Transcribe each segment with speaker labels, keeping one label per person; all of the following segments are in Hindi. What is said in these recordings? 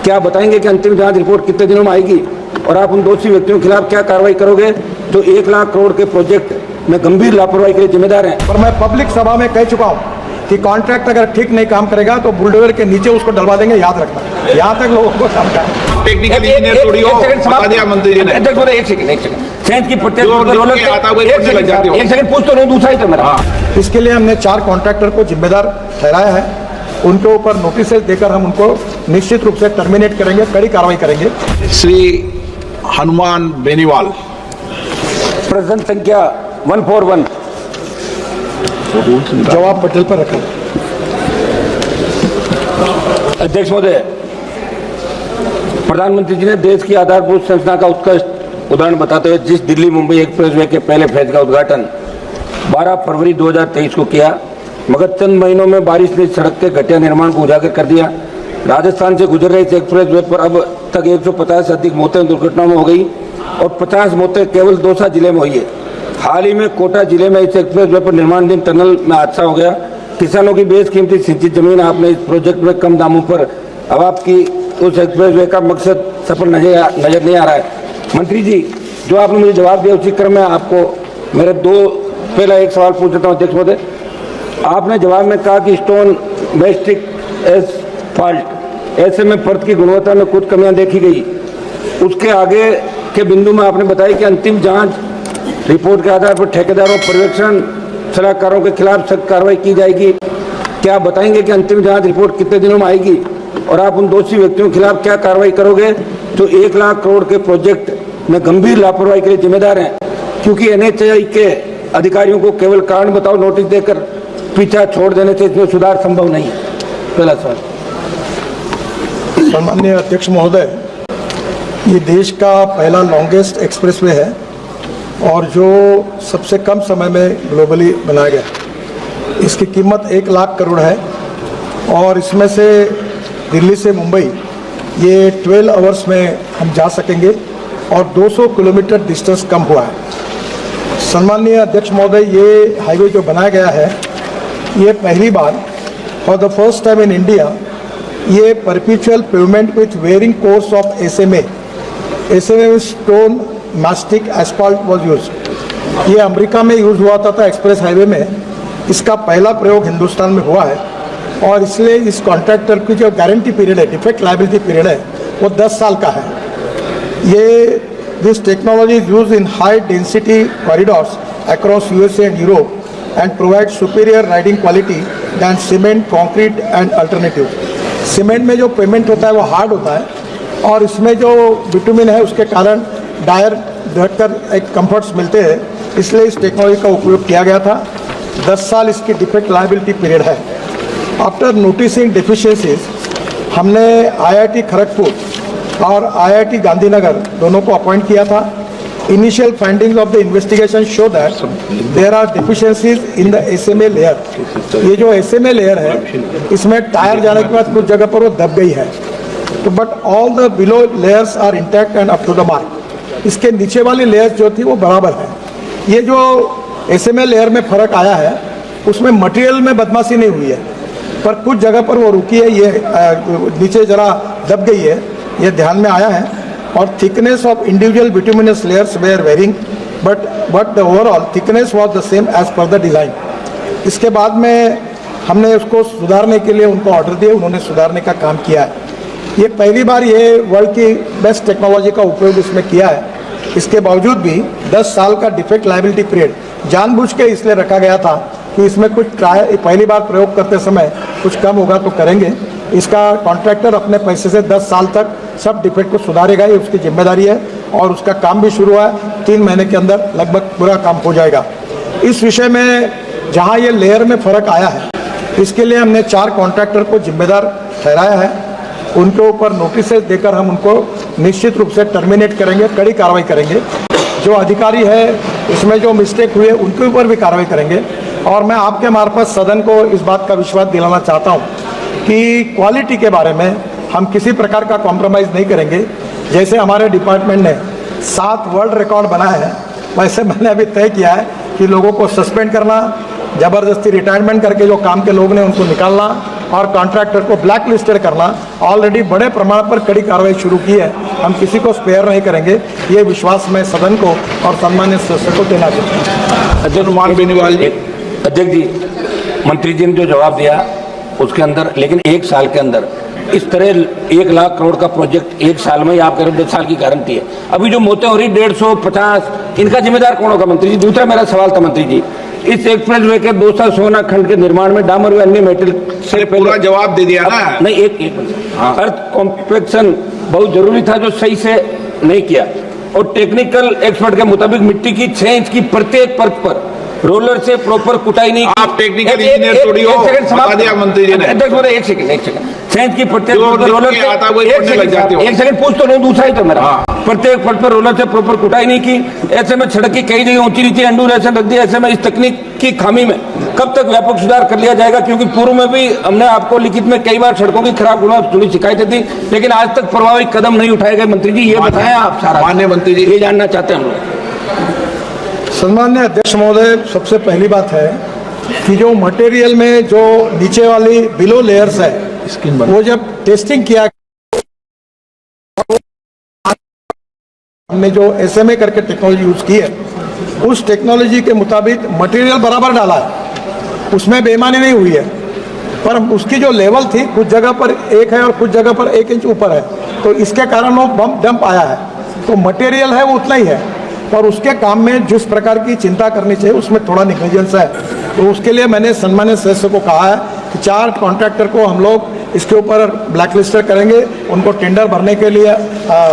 Speaker 1: क्या बताएंगे कि अंतिम जांच रिपोर्ट कितने दिनों में आएगी और आप उन दोषी व्यक्तियों के खिलाफ क्या कार्रवाई करोगे जो 1 लाख करोड़ के प्रोजेक्ट में गंभीर लापरवाही के लिए जिम्मेदार हैं?
Speaker 2: और मैं पब्लिक सभा में कह चुका हूं कि कॉन्ट्रैक्ट अगर ठीक नहीं काम करेगा तो बुलडोजर के नीचे उसको डलवा देंगे, याद रखना। यहाँ तक लोगों को समझा।
Speaker 3: टेक्निकल इंजीनियर थोड़ी हो, बता दिया मंत्री जी ने।
Speaker 1: एक सेकंड सेंस की प्रत्येक
Speaker 3: एक
Speaker 1: सेकंड पूछ तो रहा हूं, दूसरा ही तो मेरा।
Speaker 2: इसके लिए हमने 4 कॉन्ट्रैक्टर को जिम्मेदार ठहराया है। उनके ऊपर नोटिस देकर हम उनको निश्चित रूप से टर्मिनेट करेंगे, कड़ी कार्रवाई करेंगे।
Speaker 3: श्री हनुमान बेनीवाल,
Speaker 1: प्रश्न संख्या 141
Speaker 2: जवाब पटेल पर रखें।
Speaker 1: अध्यक्ष महोदय, प्रधानमंत्री जी ने देश की आधारभूत संरचना का उत्कृष्ट उदाहरण बताते हुए जिस दिल्ली मुंबई एक्सप्रेसवे के पहले फेज का उद्घाटन 12 फरवरी 2023 को किया, मगर चंद महीनों में बारिश ने सड़क के घटिया निर्माण को उजागर कर दिया। राजस्थान से गुजर रहे इस एक्सप्रेसवे पर अब तक 150 से अधिक मौतें दुर्घटनाओं में हो गई और 50 मौतें केवल दौसा जिले में हुई है। हाल ही में कोटा जिले में इस एक्सप्रेसवे पर निर्माणाधीन टनल में हादसा हो गया। किसानों की बेशकीमती सिंचित जमीन आपने इस प्रोजेक्ट में कम दामों पर, अब आपकी उस एक्सप्रेसवे का मकसद सफल नजर नहीं आ रहा है। मंत्री जी, जो आपने मुझे जवाब दिया उसी क्रम में आपको मेरे पहला एक सवाल पूछ देता हूँ। अध्यक्ष महोदय, आपने जवाब में कहा कि स्टोन मैस्टिक एसफाल्ट ऐसे में परत की गुणवत्ता में कुछ कमियां देखी गई। उसके आगे के बिंदु में आपने बताया कि अंतिम जांच रिपोर्ट के आधार पर ठेकेदारों, पर्यवेक्षण सलाहकारों के खिलाफ सख्त कार्रवाई की जाएगी। क्या बताएंगे कि अंतिम जांच रिपोर्ट कितने दिनों में आएगी और आप उन दोषी व्यक्तियों के खिलाफ क्या कार्रवाई करोगे जो 1 लाख करोड़ के प्रोजेक्ट में गंभीर लापरवाही के लिए जिम्मेदार हैं? क्योंकि NHAI के अधिकारियों को केवल कारण बताओ नोटिस देकर पीछा छोड़ देने से इसमें सुधार संभव नहीं है। पहला सवाल।
Speaker 2: सम्माननीय अध्यक्ष महोदय, ये देश का पहला लॉन्गेस्ट एक्सप्रेसवे है और जो सबसे कम समय में ग्लोबली बनाया गया। इसकी कीमत 1 लाख करोड़ है और इसमें से दिल्ली से मुंबई ये 12 आवर्स में हम जा सकेंगे और 200 किलोमीटर डिस्टेंस कम हुआ है। सम्माननीय अध्यक्ष महोदय, ये हाईवे जो बनाया गया है, ये पहली बार for the first time in India ये perpetual pavement with wearing course of SMA में stone mastic asphalt was use. ये अमेरिका में यूज हुआ था एक्सप्रेस हाईवे में। इसका पहला प्रयोग हिंदुस्तान में हुआ है और इसलिए इस कॉन्ट्रैक्टर की जो गारंटी पीरियड है, डिफेक्ट लायबिलिटी पीरियड है, वो 10 साल का है। ये this technology is use in high density corridors across USA and Europe and provide superior riding quality than cement, concrete and alternative. Cement में जो पेमेंट होता है वो हार्ड होता है और इसमें जो बिटुमिन है उसके कारण टायर धड़कर एक कंफर्ट्स मिलते हैं, इसलिए इस टेक्नोलॉजी का उपयोग किया गया था। 10 साल इसकी डिफेक्ट लायबिलिटी पीरियड है। आफ्टर नोटिसिंग डेफिशिएंसीज हमने IIT खड़गपुर और IIT गांधीनगर दोनों को अपॉइंट किया था। Initial findings of the investigation show that there are deficiencies in the SMA layer. ये जो SMA लेयर है, इसमें टायर जाने के बाद कुछ जगह पर वो दब गई है, तो but all the below layers are intact and up to the mark. इसके नीचे वाली लेयर जो थी वो बराबर है। ये जो SMA लेयर में फर्क आया है उसमें मटेरियल में बदमाशी नहीं हुई है, पर कुछ जगह पर वो रुकी है, ये नीचे जरा दब गई है, ये ध्यान में आया है। और thickness of individual bituminous layers were varying but the overall thickness was the same as per the design. इसके बाद में हमने उसको सुधारने के लिए उनको ऑर्डर दिए, उन्होंने सुधारने का काम किया है। ये पहली बार ये वर्ल्ड की बेस्ट टेक्नोलॉजी का उपयोग इसमें किया है। इसके बावजूद भी 10 साल का डिफेक्ट लायबिलिटी पीरियड जानबूझ के इसलिए रखा गया था कि इसमें कुछ पहली बार प्रयोग करते समय कुछ कम होगा तो करेंगे। इसका कॉन्ट्रैक्टर अपने पैसे से 10 साल तक सब डिफेक्ट को सुधारेगा, ये उसकी जिम्मेदारी है और उसका काम भी शुरू हुआ है। 3 महीने के अंदर लगभग पूरा काम हो जाएगा। इस विषय में जहाँ ये लेयर में फ़र्क आया है, इसके लिए हमने 4 कॉन्ट्रैक्टर को जिम्मेदार ठहराया है। उनके ऊपर नोटिस देकर हम उनको निश्चित रूप से टर्मिनेट करेंगे, कड़ी कार्रवाई करेंगे। जो अधिकारी है इसमें जो मिस्टेक हुई है उनके ऊपर भी कार्रवाई करेंगे। और मैं आपके मार्फत सदन को इस बात का विश्वास दिलाना चाहता हूँ कि क्वालिटी के बारे में हम किसी प्रकार का कॉम्प्रोमाइज़ नहीं करेंगे। जैसे हमारे डिपार्टमेंट ने 7 वर्ल्ड रिकॉर्ड बनाए हैं, वैसे मैंने अभी तय किया है कि लोगों को सस्पेंड करना, ज़बरदस्ती रिटायरमेंट करके जो काम के लोग ने उनको निकालना और कॉन्ट्रैक्टर को ब्लैक लिस्टेड करना, ऑलरेडी बड़े प्रमाण पर कड़ी कार्रवाई शुरू की है। हम किसी को स्पेयर नहीं करेंगे, ये विश्वास मैं सदन को और सम्मानित सदस्य को देना चाहता हूँ।
Speaker 3: हनुमान बेनीवाल जी।
Speaker 1: अध्यक्ष जी, मंत्री जी ने जो जवाब दिया उसके अंदर, लेकिन एक साल के अंदर इस तरह 1 लाख करोड़ का प्रोजेक्ट एक साल में, आप कह रहे 10 साल की गारंटी है। अभी जो मौतें हो रही 150, इनका जिम्मेदार कौन होगा मंत्री जी? दूसरा मेरा सवाल था मंत्री जी, इस एक्सप्रेस वे के 200 सोना खंड के निर्माण में डामर व अन्य मेटल से
Speaker 3: पूरा जवाब दे दिया ना।
Speaker 1: नहीं, एक अर्थ कॉम्प्लेक्शन बहुत जरूरी था जो सही से नहीं किया, और टेक्निकल एक्सपर्ट के मुताबिक मिट्टी की 6 इंच की प्रत्येक परत पर रोलर से प्रॉपर कुटाई नहीं।
Speaker 3: आप टेक्निकल इंजीनियर थोड़ी हो, बता दिया मंत्री जी ने।
Speaker 1: एक सेकंड 6 इंच की प्रत्येक रोलर से,
Speaker 3: आता वही पढ़ने लग जाते हो।
Speaker 1: एक सेकंड पूछ तो लूं, दूसरा ही तो मेरा। प्रत्येक पट पर रोलर से प्रॉपर कुटाई नहीं की, ऐसे में सड़क की कई जगह ऊंची नीची अंडूरेशन रख दिया। ऐसे में इस तकनीक की खामी में कब तक व्यापक सुधार कर लिया जाएगा? क्योंकि पूर्व में भी हमने आपको लिखित में कई बार सड़कों की खराब गुणवत्ता जुड़ी शिकायतें दी, लेकिन आज तक प्रभावी कदम नहीं उठाए गए। मंत्री जी ये बताएं आप सारा,
Speaker 3: माननीय मंत्री जी
Speaker 1: ये जानना चाहते हैं हम लोग।
Speaker 2: सम्मान्य अध्यक्ष महोदय, सबसे पहली बात है कि जो मटेरियल में जो नीचे वाली बिलो लेयर्स है, वो जब टेस्टिंग किया, हमने जो SMA करके टेक्नोलॉजी यूज की है, उस टेक्नोलॉजी के मुताबिक मटेरियल बराबर डाला है, उसमें बेईमानी नहीं हुई है। पर उसकी जो लेवल थी, कुछ जगह पर 1 है और कुछ जगह पर 1 इंच ऊपर है, तो इसके कारण वो बम डंप आया है। तो मटेरियल है वो उतना ही है, और उसके काम में जिस प्रकार की चिंता करनी चाहिए उसमें थोड़ा निग्लिजेंस है। तो उसके लिए मैंने सम्मानित सदस्य को कहा है कि 4 कॉन्ट्रैक्टर को हम लोग इसके ऊपर ब्लैक लिस्टेड करेंगे, उनको टेंडर भरने के लिए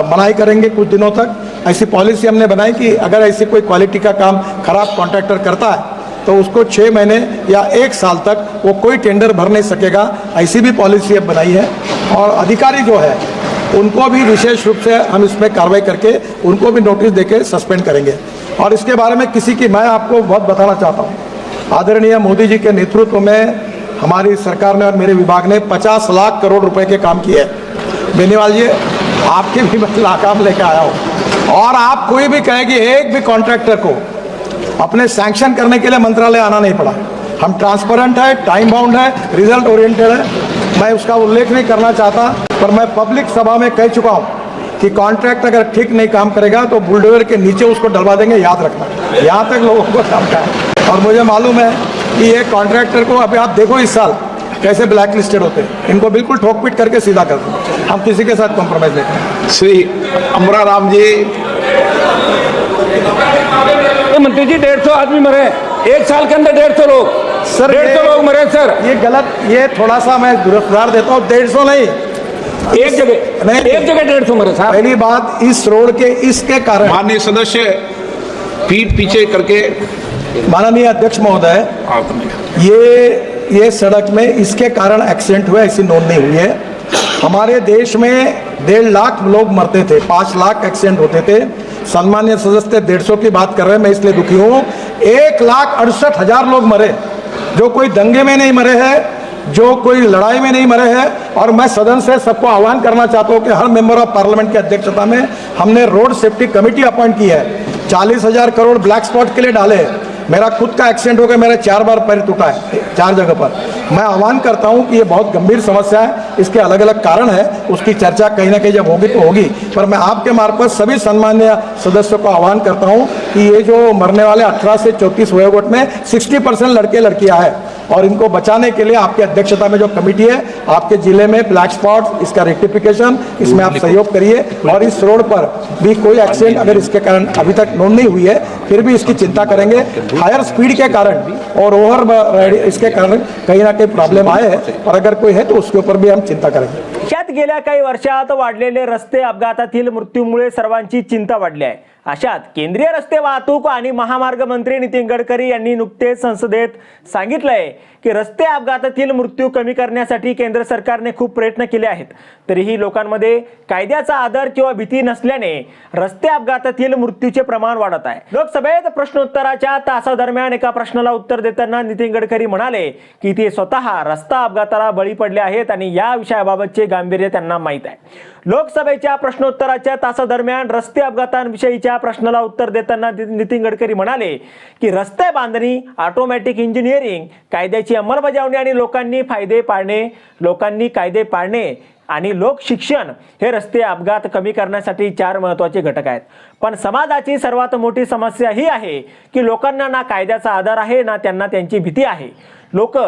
Speaker 2: मनाही करेंगे कुछ दिनों तक। ऐसी पॉलिसी हमने बनाई कि अगर ऐसी कोई क्वालिटी का काम खराब कॉन्ट्रैक्टर करता है तो उसको 6 महीने या 1 साल तक वो कोई टेंडर भर नहीं सकेगा, ऐसी भी पॉलिसी अब बनाई है। और अधिकारी जो है उनको भी विशेष रूप से हम इसमें कार्रवाई करके उनको भी नोटिस देके सस्पेंड करेंगे। और इसके बारे में किसी की, मैं आपको बहुत बताना चाहता हूँ, आदरणीय मोदी जी के नेतृत्व में हमारी सरकार ने और मेरे विभाग ने 50 लाख करोड़ रुपए के काम किए। बेनीवाल जी, आपके भी मैं काम लेकर आया हूँ, और आप कोई भी कहे कि एक भी कॉन्ट्रैक्टर को अपने सैंक्शन करने के लिए मंत्रालय आना नहीं पड़ा। हम ट्रांसपेरेंट है, टाइम बाउंड है, रिजल्ट ओरिएंटेड है। मैं उसका उल्लेख नहीं करना चाहता, पर मैं पब्लिक सभा में कह चुका हूँ कि कॉन्ट्रैक्ट अगर ठीक नहीं काम करेगा तो बुलडोजर के नीचे उसको डलवा देंगे, याद रखना। यहाँ तक लोगों को काम का है। और मुझे मालूम है कि ये कॉन्ट्रैक्टर को अभी आप देखो इस साल कैसे ब्लैक लिस्टेड होते हैं, इनको बिल्कुल ठोक पीट करके सीधा कर दो। हम किसी के साथ कॉम्प्रोमाइज नहीं करेंगे।
Speaker 3: श्री अमरा राम जी।
Speaker 1: मंत्री जी 150 आदमी मरे एक साल के अंदर, 150 लोग
Speaker 2: सर,
Speaker 1: 150 लोग मरे सर।
Speaker 2: ये गलत, ये थोड़ा सा मैं दुरुपचार देता हूँ। 150 नहीं,
Speaker 1: एक जगह नहीं, एक जगह 150 मरे साहब।
Speaker 2: पहली बात, इस रोड के इसके कारण,
Speaker 3: माननीय सदस्य पीठ पीछे करके,
Speaker 2: माननीय अध्यक्ष महोदय, ये सड़क में इसके कारण एक्सीडेंट हुआ, ऐसी नोंद नहीं हुई है। हमारे देश में 1.5 लाख लोग मरते थे, 5 लाख एक्सीडेंट होते थे। सम्मान्य सदस्य 150 की बात कर रहे हैं, मैं इसलिए दुखी हूँ। 1,68,000 लोग मरे, जो कोई दंगे में नहीं मरे हैं, जो कोई लड़ाई में नहीं मरे हैं। और मैं सदन से सबको आह्वान करना चाहता हूँ कि हर मेंबर ऑफ पार्लियामेंट की अध्यक्षता में हमने रोड सेफ्टी कमेटी अपॉइंट की है। 40,000 करोड़ ब्लैक स्पॉट के लिए डाले। मेरा खुद का एक्सीडेंट हो गया, मेरा 4 बार पैर टूटा है 4 जगह पर। मैं आह्वान करता हूं कि ये बहुत गंभीर समस्या है, इसके अलग अलग कारण है, उसकी चर्चा कहीं ना कहीं जब होगी तो होगी। पर मैं आपके मार्फत सभी सम्मान्य सदस्यों को आह्वान करता हूं कि ये जो मरने वाले 18 से 34 वयोगट में 60% लड़के लड़कियां हैं, और इनको बचाने के लिए आपकी अध्यक्षता में जो कमेटी है, आपके जिले में ब्लैक स्पॉट, इसका रेक्टिफिकेशन, इसमें आप सहयोग करिए। और इस रोड पर भी कोई एक्सीडेंट अगर इसके कारण अभी तक नोंद नहीं हुई है, फिर भी इसकी चिंता करेंगे। हायर स्पीड के कारण और ओवर इसके कारण कहीं ना कहीं प्रॉब्लम आए हैं, और अगर कोई है तो उसके ऊपर भी हम चिंता करेंगे।
Speaker 4: देशात गेल्या काही वर्षात वाढलेले रस्ते अपघातातील मृत्यूमुळे सर्वांची चिंता वाढली आहे। अशात केंद्रीय रस्ते वाहतूक आणि महामार्ग मंत्री नितीन गडकरी यांनी नुकतेच संसदेत सांगितलंय की रस्ते अपघातातील मृत्यू कमी करण्यासाठी केंद्र सरकारने खूप प्रयत्न केले आहेत, तरीही लोकांमध्ये कायद्याचा आदर किंवा भीती नसल्याने रस्ते अपघातातील मृत्यूचे प्रमाण वाढत आहे। लोकसभेत प्रश्नोत्तराच्या तासादरम्यान एका प्रश्नाला उत्तर देताना नितीन गडकरी म्हणाले की ते स्वतः रस्ता अपघाताला बळी पडले आहेत आणि या विषयाबाबतचे गांभीर्य त्यांना माहीत आहे। लोकसभेच्या प्रश्नोत्तराच्या तासादरम्यान रस्ते अपघातांविषयीच्या या प्रश्नाला उत्तर देताना नितीन गडकरी म्हणाले की रस्ते बांधणी, ऑटोमॅटिक इंजिनिअरिंग, कायद्याची अंमलबजावणी आणि लोकांनी कायदे पाळणे आणि लोक शिक्षण हे रस्ते अपघात कमी करण्यासाठी 4 महत्त्वाचे घटक आहेत. पण समाजाची सर्वात मोठी समस्या ही आहे की लोकांना ना कायद्याचा आदर आहे ना त्यांना त्यांची भीती आहे. लोक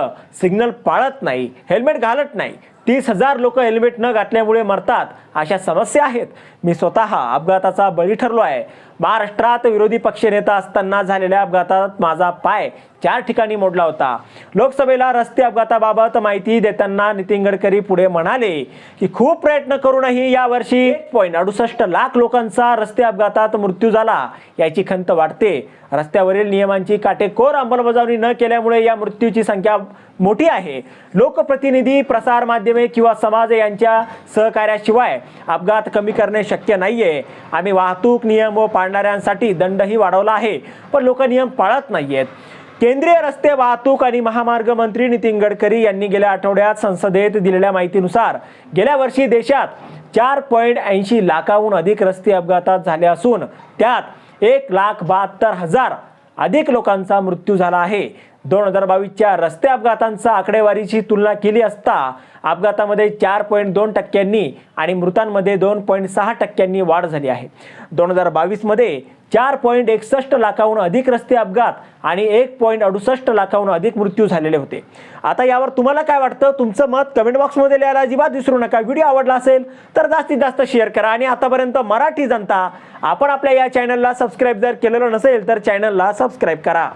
Speaker 4: सिग्नल पाळत नाही, हेल्मेट घालत नाही. 30,000 लोक हेल्मेट न घातल्यामुळे मरतात. अशा समस्या आहेत. मी स्वतः अपघाताचा बळी ठरलो आहे. महाराष्ट्रात विरोधी पक्षनेता असताना झालेल्या अपघातात माझा पाय 4 ठिकाणी मोडला होता. लोकसभेला रस्ते अपघाताबाबत माहिती देताना नितीन गडकरी पुढे म्हणाले की खूप प्रयत्न करूनही यावर्षी 1.68 लाख लोकांचा रस्ते अपघातात मृत्यू झाला याची खंत वाटते. रस्त्यावरील नियमांची काटेकोर अंमलबजावणी न केल्यामुळे या मृत्यूची संख्या मोठी आहे. लोकप्रतिनिधी, प्रसार माध्यमे किंवा समाज यांच्या सहकार्याशिवाय अपघात कमी करणे शक्य नाहीये. आम्ही वाहतूक नियम व पाळणाऱ्यांसाठी दंडही वाढवला आहे, पण लोक नियम पाळत नाहीयेत. केंद्रीय रस्ते वाहतूक आणि महामार्ग मंत्री नितीन गडकरी यांनी गेल्या आठवड्यात संसदेत दिलेल्या माहितीनुसार गेल्या वर्षी देशात 4.80 लाखाहून अधिक रस्ते अपघातात झाले असून त्यात 1,72,000 अधिक लोकांचा मृत्यू झाला आहे. 2022च्या रस्ते अपघातांचा आकडेवारीची तुलना केली असता अपघातामध्ये 4.2% आणि मृतांमध्ये 2.6% वाढ झाली आहे. 2022 मध्ये 4.61 लाखाहून अधिक रस्ते अपघात आणि 1.68 लाखाहून अधिक मृत्यू झालेले होते. आता यावर तुम्हाला काय वाटतं? तुमचं मत कमेंट बॉक्समध्ये लिहायला अजिबात विसरू नका. व्हिडिओ आवडला असेल तर जास्तीत जास्त शेअर करा आणि आतापर्यंत मराठी जनता आपण आपल्या या चॅनलला सबस्क्राईब जर केलेलं नसेल तर चॅनलला सबस्क्राईब करा.